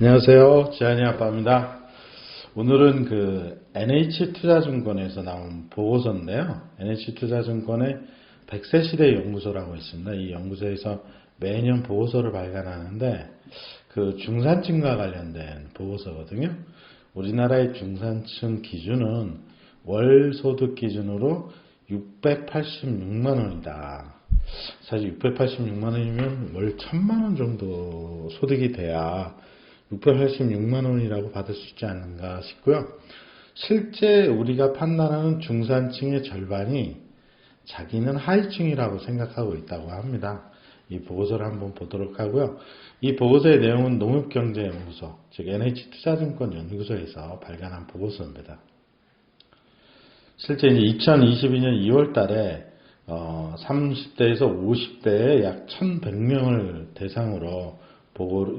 안녕하세요. 지한이 아빠입니다. 오늘은 그 NH투자증권에서 나온 보고서인데요. NH투자증권의 100세 시대 연구소라고 있습니다. 이 연구소에서 매년 보고서를 발간하는데 그 중산층과 관련된 보고서거든요. 우리나라의 중산층 기준은 월 소득 기준으로 686만 원이다. 사실 686만 원이면 월 1000만 원 정도 소득이 돼야 686만 원이라고 받을 수 있지 않는가 싶고요. 실제 우리가 판단하는 중산층의 절반이 자기는 하위층이라고 생각하고 있다고 합니다. 이 보고서를 한번 보도록 하고요. 이 보고서의 내용은 농협경제연구소, 즉 NH투자증권 연구소에서 발간한 보고서입니다. 실제 이제 2022년 2월 달에 30대에서 50대에 약 1100명을 대상으로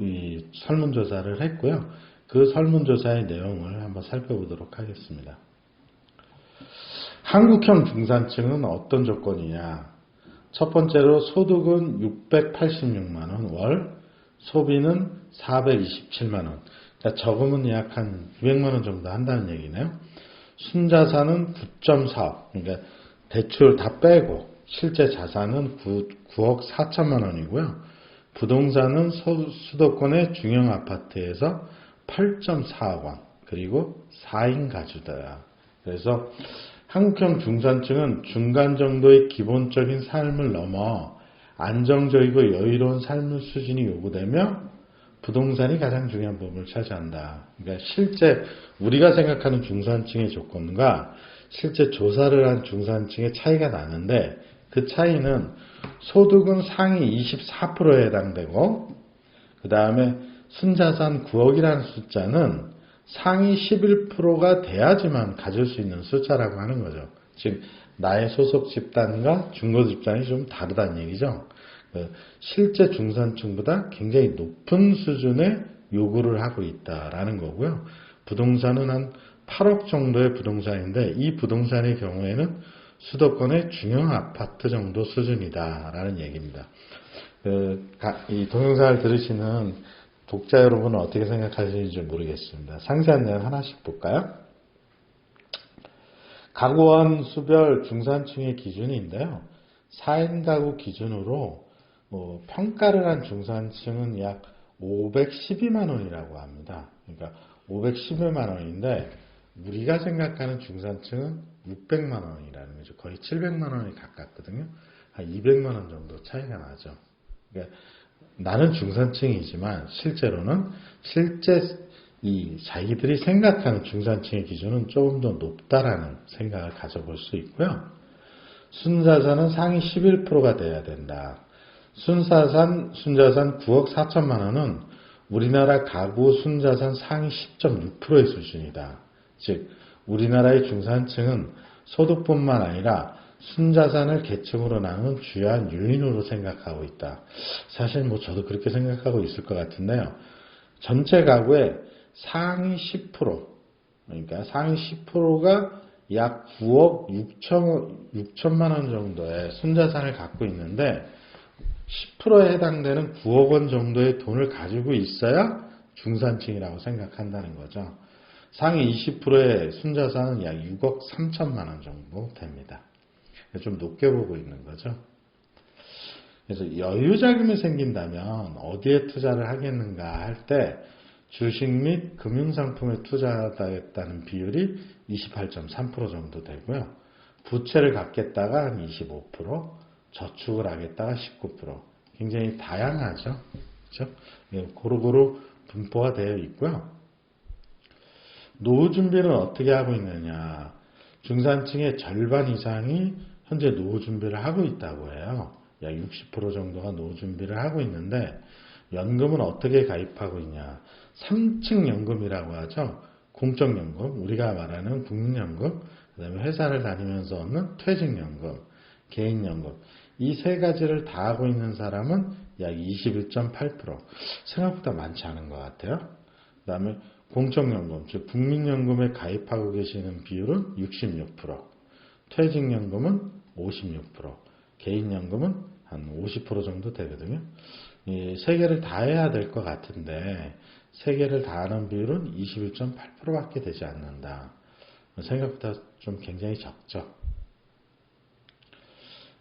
이 설문조사를 했고요. 그 설문조사의 내용을 한번 살펴보도록 하겠습니다. 한국형 중산층은 어떤 조건이냐? 첫 번째로 소득은 686만원 월, 소비는 427만원. 그러니까 저금은 약 한 200만원 정도 한다는 얘기네요. 순자산은 9.4억, 그러니까 대출 다 빼고 실제 자산은 9억 4천만원이고요. 부동산은 수도권의 중형 아파트에서 8.4억 원, 그리고 4인 가구다. 그래서 한국형 중산층은 중간 정도의 기본적인 삶을 넘어 안정적이고 여유로운 삶의 수준이 요구되며 부동산이 가장 중요한 부분을 차지한다. 그러니까 실제 우리가 생각하는 중산층의 조건과 실제 조사를 한 중산층의 차이가 나는데 그 차이는 소득은 상위 24%에 해당되고 그 다음에 순자산 9억이라는 숫자는 상위 11%가 돼야지만 가질 수 있는 숫자라고 하는 거죠. 즉 나의 소속 집단과 중고 집단이 좀 다르다는 얘기죠. 실제 중산층보다 굉장히 높은 수준의 요구를 하고 있다라는 거고요. 부동산은 한 8억 정도의 부동산인데 이 부동산의 경우에는 수도권의 중형 아파트 정도 수준이다라는 얘기입니다. 이 동영상을 들으시는 독자 여러분은 어떻게 생각하시는지 모르겠습니다. 상세한 내용 하나씩 볼까요? 가구원 수별 중산층의 기준인데요. 4인 가구 기준으로 평가를 한 중산층은 약 512만 원이라고 합니다. 그러니까 512만 원인데 우리가 생각하는 중산층은 600만 원이라는 거죠. 거의 700만 원이 가깝거든요. 한 200만 원 정도 차이가 나죠. 그러니까 나는 중산층이지만 실제로는 이 자기들이 생각하는 중산층의 기준은 조금 더 높다라는 생각을 가져볼 수 있고요. 순자산은 상위 11%가 돼야 된다. 순자산 9억 4천만 원은 우리나라 가구 순자산 상위 10.6%의 수준이다. 즉 우리나라의 중산층은 소득뿐만 아니라 순자산을 계층으로 나눈 주요한 요인으로 생각하고 있다. 사실 저도 그렇게 생각하고 있을 것 같은데요. 전체 가구의 상위 10%, 그러니까 상위 10%가 약 9억 6천만 원 정도의 순자산을 갖고 있는데 10%에 해당되는 9억 원 정도의 돈을 가지고 있어야 중산층이라고 생각한다는 거죠. 상위 20%의 순자산은 약 6억 3천만 원 정도 됩니다. 좀 높게 보고 있는 거죠. 그래서 여유 자금이 생긴다면 어디에 투자를 하겠는가 할 때 주식 및 금융상품에 투자하겠다는 비율이 28.3% 정도 되고요. 부채를 갖겠다가 한 25%, 저축을 하겠다가 19%. 굉장히 다양하죠. 그렇죠? 고루고루 분포가 되어 있고요. 노후 준비는 어떻게 하고 있느냐. 중산층의 절반 이상이 현재 노후 준비를 하고 있다고 해요. 약 60% 정도가 노후 준비를 하고 있는데 연금은 어떻게 가입하고 있냐. 3층 연금이라고 하죠. 공적연금, 우리가 말하는 국민연금, 그 다음에 회사를 다니면서 얻는 퇴직연금, 개인연금. 이 세 가지를 다 하고 있는 사람은 약 21.8%. 생각보다 많지 않은 것 같아요. 그 다음에 공적연금, 즉 국민연금에 가입하고 계시는 비율은 66%, 퇴직연금은 56%, 개인연금은 한 50% 정도 되거든요. 이 세 개를 다 해야 될 것 같은데 3개를 다 하는 비율은 21.8%밖에 되지 않는다. 생각보다 좀 굉장히 적죠.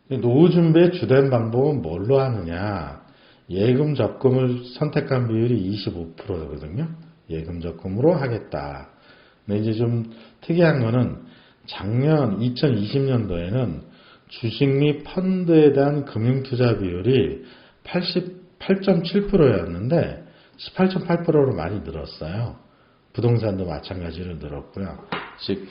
노후 준비의 주된 방법은 뭘로 하느냐? 예금 적금을 선택한 비율이 25%거든요. 예금 적금으로 하겠다. 근데 이제 좀 특이한 거는 작년 2020년도에는 주식 및 펀드에 대한 금융투자 비율이 88.7%였는데 18.8%로 많이 늘었어요. 부동산도 마찬가지로 늘었고요. 즉,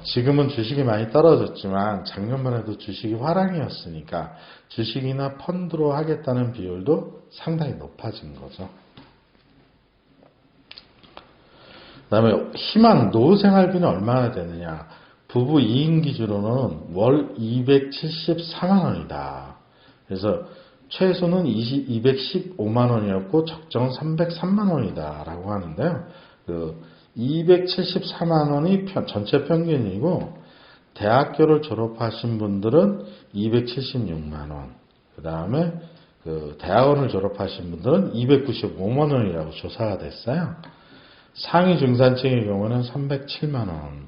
지금은 주식이 많이 떨어졌지만 작년만 해도 주식이 화랑이었으니까 주식이나 펀드로 하겠다는 비율도 상당히 높아진 거죠. 그 다음에 희망 노후생활비는 얼마나 되느냐. 부부 2인 기준으로는 월 274만 원이다. 그래서 최소는 215만 원이었고 적정은 303만 원이다 라고 하는데요. 274만 원이 전체 평균이고 대학교를 졸업하신 분들은 276만 원, 그 다음에 대학원을 졸업하신 분들은 295만 원이라고 조사가 됐어요. 상위 중산층의 경우는 307만 원.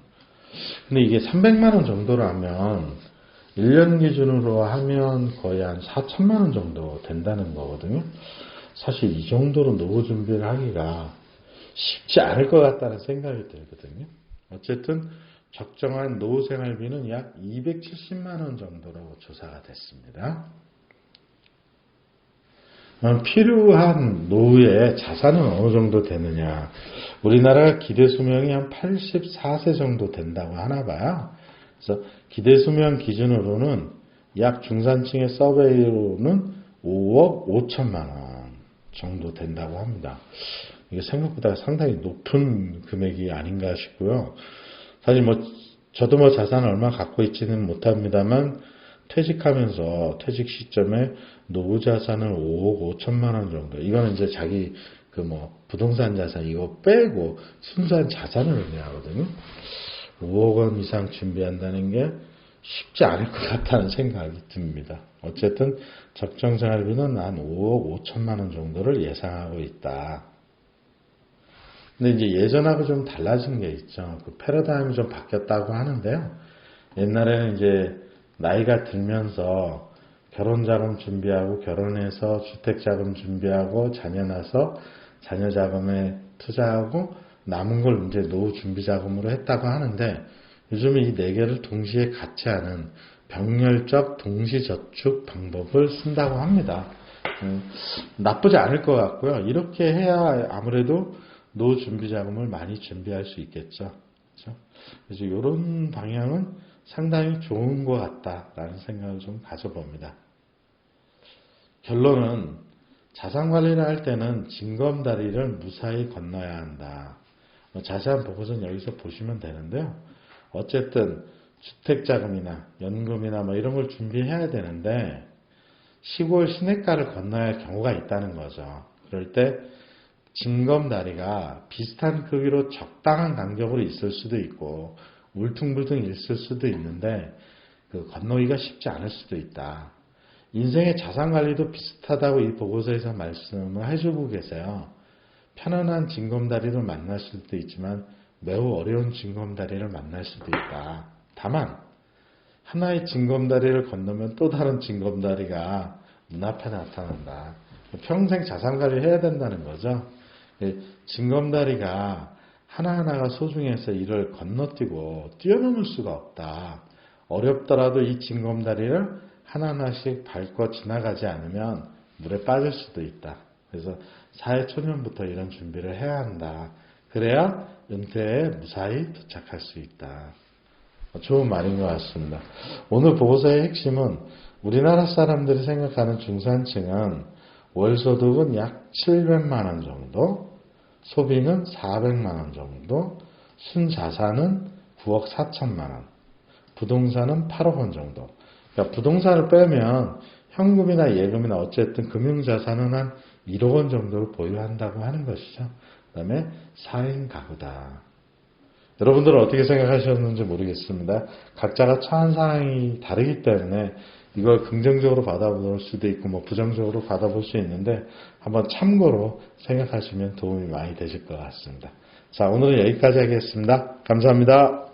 근데 이게 300만 원 정도로 하면 1년 기준으로 하면 거의 한 4천만 원 정도 된다는 거거든요. 사실 이 정도로 노후 준비를 하기가 쉽지 않을 것 같다는 생각이 들거든요. 어쨌든 적정한 노후 생활비는 약 270만 원 정도로 조사가 됐습니다. 필요한 노후의 자산은 어느 정도 되느냐. 우리나라가 기대수명이 한 84세 정도 된다고 하나 봐요. 그래서 기대수명 기준으로는 약 중산층의 서베이로는 5억 5천만 원 정도 된다고 합니다. 이게 생각보다 상당히 높은 금액이 아닌가 싶고요. 사실 저도 자산을 얼마 갖고 있지는 못합니다만 퇴직하면서 퇴직 시점에 노후 자산을 5억 5천만 원 정도. 이거는 이제 자기 부동산 자산 이거 빼고 순수한 자산을 의미하거든요. 5억 원 이상 준비한다는 게 쉽지 않을 것 같다는 생각이 듭니다. 어쨌든 적정 생활비는 한 5억 5천만 원 정도를 예상하고 있다. 근데 이제 예전하고 좀 달라진 게 있죠. 패러다임이 좀 바뀌었다고 하는데요. 옛날에는 이제 나이가 들면서 결혼자금 준비하고 결혼해서 주택자금 준비하고 자녀 나서 자녀 자금에 투자하고 남은 걸 이제 노후 준비 자금으로 했다고 하는데 요즘에 이 4개를 동시에 같이 하는 병렬적 동시저축 방법을 쓴다고 합니다. 나쁘지 않을 것 같고요. 이렇게 해야 아무래도 노후 준비 자금을 많이 준비할 수 있겠죠. 그래서 이런 방향은 상당히 좋은 것 같다라는 생각을 좀 가져봅니다. 결론은 자산 관리를 할 때는 징검다리를 무사히 건너야 한다. 자세한 보고서는 여기서 보시면 되는데요. 어쨌든 주택자금이나 연금이나 이런 걸 준비해야 되는데 시골 시냇가를 건너야 할 경우가 있다는 거죠. 그럴 때 징검다리가 비슷한 크기로 적당한 간격으로 있을 수도 있고 울퉁불퉁 있을 수도 있는데 건너기가 쉽지 않을 수도 있다. 인생의 자산관리도 비슷하다고 이 보고서에서 말씀을 해주고 계세요. 편안한 징검다리를 만날 수도 있지만 매우 어려운 징검다리를 만날 수도 있다. 다만 하나의 징검다리를 건너면 또 다른 징검다리가 눈앞에 나타난다. 평생 자산관리를 해야 된다는 거죠. 징검다리가 하나하나가 소중해서 이를 건너뛰고 뛰어넘을 수가 없다. 어렵더라도 이 징검다리를 하나하나씩 밟고 지나가지 않으면 물에 빠질 수도 있다. 그래서 사회초년부터 이런 준비를 해야 한다. 그래야 은퇴에 무사히 도착할 수 있다. 좋은 말인 것 같습니다. 오늘 보고서의 핵심은 우리나라 사람들이 생각하는 중산층은 월소득은 약 700만 원 정도, 소비는 400만 원 정도, 순자산은 9억 4천만 원, 부동산은 8억 원 정도. 그러니까 부동산을 빼면 현금이나 예금이나 어쨌든 금융자산은 한 1억 원 정도를 보유한다고 하는 것이죠. 그 다음에 4인 가구다. 여러분들은 어떻게 생각하셨는지 모르겠습니다. 각자가 처한 상황이 다르기 때문에 이걸 긍정적으로 받아볼 수도 있고 뭐 부정적으로 받아볼 수 있는데 한번 참고로 생각하시면 도움이 많이 되실 것 같습니다. 자, 오늘은 여기까지 하겠습니다. 감사합니다.